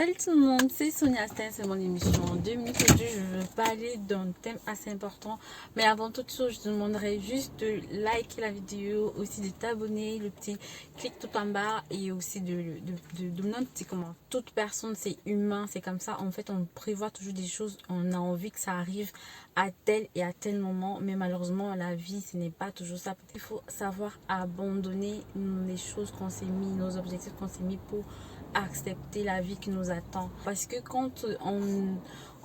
Salut tout le monde, c'est Sonia Stein, c'est mon émission 2 minutes. Aujourd'hui, je veux parler d'un thème assez important. Mais avant toute chose, je te demanderai juste de liker la vidéo, aussi de t'abonner, le petit clic tout en bas et aussi de donner un petit comment. Toute personne, c'est humain, c'est comme ça. En fait, on prévoit toujours des choses, on a envie que ça arrive à tel et à tel moment. Mais malheureusement, la vie, ce n'est pas toujours ça. Il faut savoir abandonner les choses qu'on s'est mis, nos objectifs qu'on s'est mis pour accepter la vie qui nous attend, parce que quand on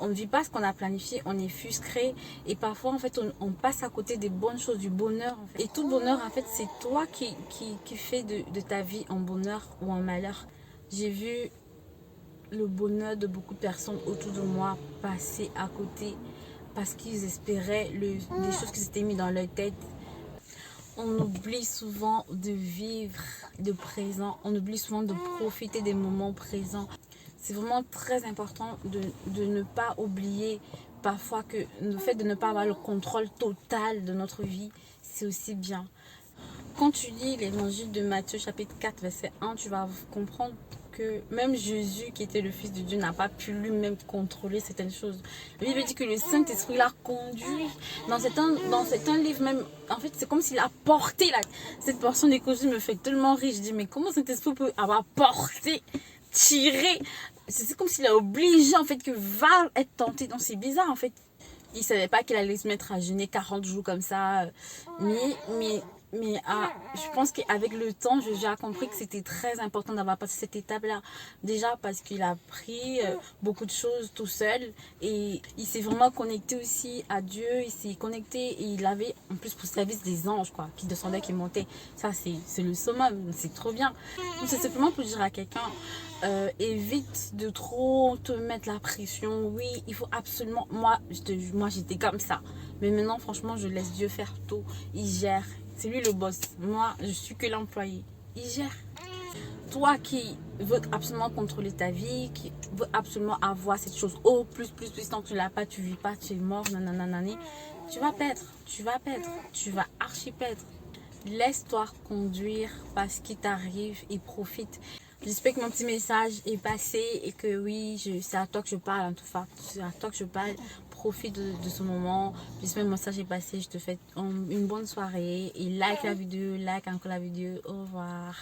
ne vit pas ce qu'on a planifié, on est frustré et parfois en fait on passe à côté des bonnes choses, du bonheur en fait. Et tout bonheur en fait c'est toi qui fais de ta vie un bonheur ou un malheur. J'ai vu le bonheur de beaucoup de personnes autour de moi passer à côté parce qu'ils espéraient les choses qui s'étaient mis dans leur tête. On oublie souvent de vivre le présent, on oublie souvent de profiter des moments présents. C'est vraiment très important de ne pas oublier parfois que le fait de ne pas avoir le contrôle total de notre vie, c'est aussi bien. Quand tu lis l'évangile de Matthieu chapitre 4 verset 1, tu vas comprendre que même Jésus qui était le Fils de Dieu n'a pas pu lui-même contrôler certaines choses. La Bible dit que le Saint-Esprit l'a conduit dans certains livres même. En fait, c'est comme s'il a porté cette portion d'écologie me fait tellement rire. Je dis mais comment Saint-Esprit peut avoir porté, tiré? C'est comme s'il a obligé en fait que va être tenté. Donc c'est bizarre en fait. Il savait pas qu'il allait se mettre à jeûner 40 jours comme ça. Mais je pense qu'avec le temps, j'ai déjà compris que c'était très important d'avoir passé cette étape-là. Déjà parce qu'il a appris beaucoup de choses tout seul. Et il s'est vraiment connecté aussi à Dieu. Il s'est connecté et il avait en plus pour service des anges quoi, qui descendaient, qui montaient. Ça, c'est le summum. C'est trop bien. Donc c'est simplement pour dire à quelqu'un, évite de trop te mettre la pression. Oui, il faut absolument... Moi j'étais comme ça. Mais maintenant, franchement, je laisse Dieu faire tout. Il gère. C'est lui le boss. Moi, je suis que l'employé. Il gère. Toi qui veux absolument contrôler ta vie, qui veux absolument avoir cette chose, oh, plus, tant que tu l'as pas, tu vis pas, tu es mort, nananani, tu vas perdre. Tu vas perdre. Tu vas archi perdre. Laisse-toi conduire par ce qui t'arrive et profite. J'espère que mon petit message est passé et que oui, c'est à toi que je parle en tout cas. C'est à toi que je parle. Profite de ce moment. J'espère que mon message est passé. Je te souhaite une bonne soirée et like la vidéo, like encore la vidéo. Au revoir.